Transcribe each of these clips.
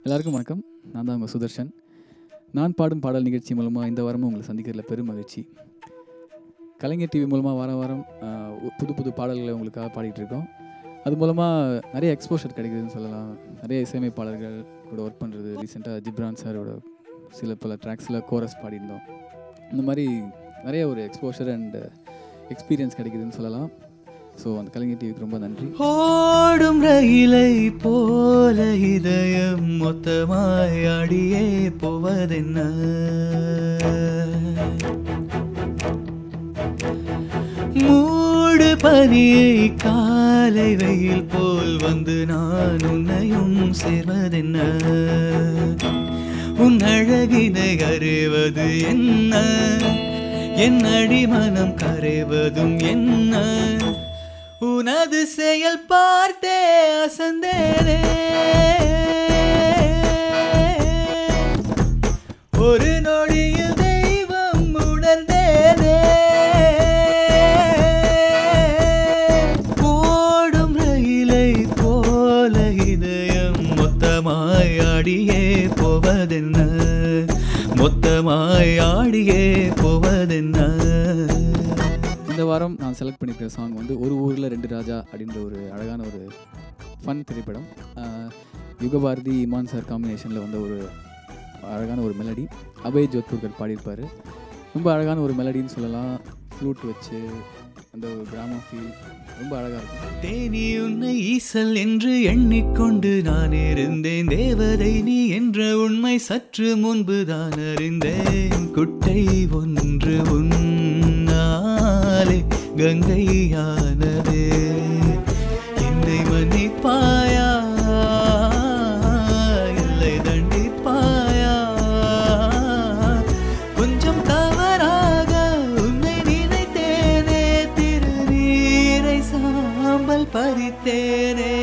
எல்லாருக்கும் வணக்கம். நான் தான் உங்கள் சுதர்ஷன். நான் பாடும் பாடல் நிகழ்ச்சி மூலமாக இந்த வாரமும் உங்களை சந்திக்கிறதுல பெரும் மகிழ்ச்சி. கலைஞர் டிவி மூலமாக வாரம் வாரம் புது புது பாடல்களை உங்களுக்காக பாடிட்டு இருக்கோம். அது மூலமாக நிறைய எக்ஸ்போஷர் கிடைக்குதுன்னு சொல்லலாம். நிறைய இசையமைப்பாளர்கள் கூட ஒர்க் பண்ணுறது, ரீசெண்டாக ஜிப்ரான் சாரோட சில பல ட்ராக்ஸில் கோரஸ் பாடியிருந்தோம். இந்த மாதிரி நிறைய ஒரு எக்ஸ்போஷர் அண்ட் எக்ஸ்பீரியன்ஸ் கிடைக்குதுன்னு சொல்லலாம். ஸோ அந்த கலைஞர் டிவிக்கு ரொம்ப நன்றி. ஓடும் ரயிலை போல இதயம் மொத்தமாய் அடியே போவதென்ன, மூடு பனியை காலை வெயில் போல் வந்து நான் உன்னையும் சேர்வதென்ன, உன் அழகினை அறிவது என்ன, என் அடிமனம் கரைவதும் என்ன, உனது செயல் பார்த்தே அசந்தேனே, ஒரு நொடியில் தெய்வம் உணர்ந்தேனே, ஓடும் ரயிலை போல இதயம் மொத்தமாய் ஆடியே போவதென்ன, மொத்தமாய் ஆடியே போவதென்ன. இந்த வாரம் நான் செலக்ட் பண்ணிக்கிற சாங் வந்து ஒரு ஊரில் ரெண்டு ராஜா அப்படின்ற ஒரு அழகான ஒரு ஃபன் திரைப்படம். யுகபாரதி இமான் சார் காம்பினேஷனில் வந்த ஒரு அழகான ஒரு மெலடி. அபய் ஜோத்பூர்கர் பாடியிருப்பார். ரொம்ப அழகான ஒரு மெலடின்னு சொல்லலாம். ஃப்ளூட் வச்சு அந்த ஒரு கிராம ஃபீல் ரொம்ப அழகாக இருக்கும். தேனி உன்னை ஈசல் என்று எண்ணிக்கொண்டு நான் இருந்தேன், தேவதை நீ என்ற உண்மை சற்று முன்பு தான் அறிந்தேன், குட்டை ஒன்று உன்னாலே கங்கையானதே, என்னை மன்னிப்பாயா இல்லை தண்டிப்பாயா, கொஞ்சம் தவறாக உன்னை நினைத்தேனே, திருநீரை சாம்பல் பறித்தேனே,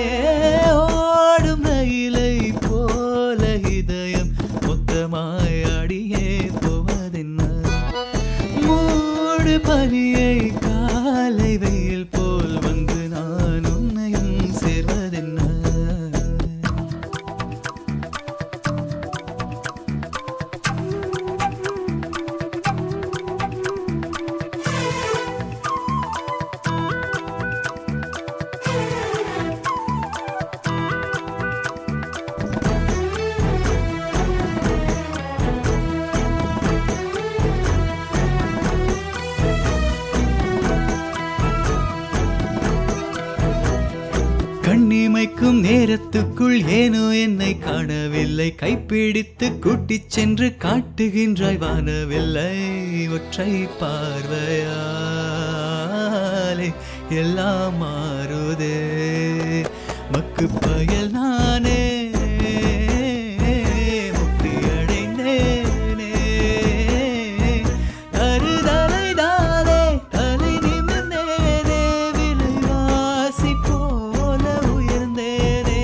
ஓடும் ரயிலை போல இதயம் மொத்தமாய் அடியே போவதென்ன, மூடு பனியை காலை வெயில் போல் வந்து நான் உன்னையும் சேர்வதென்ன. கண்ணிமைக்கும் நேரத்துக்குள் ஏனோ என்னை காணவில்லை, கைப்பிடித்து கூட்டிச் சென்று காட்டுகின்றாய் வானவில்லை, ஒற்றை பார்வையாலே எல்லாம் மாறுதே, மக்கு பயல் நானே முக்தி அடைந்தேனே, தருதலை தானே தலை நிமிர்ந்தேனே, விலைவாசி போல உயர்ந்தேனே,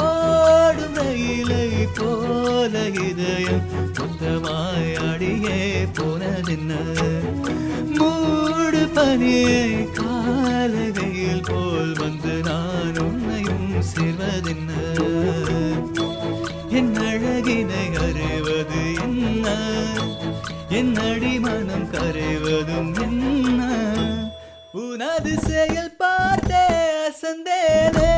ஓடும் ரயிலை போல இதயம் மொத்தமாய் அடியே போனதென்ன, மூடு பனியை காலை வெயில் போல் வந்து நான் உன்னையும் சேர்வதென்ன, என் அழகினை அறிவது என்ன, என் அடிமனம் கரைவதும் என்ன, உனது செயல் பார்த்தே அசந்தேனே.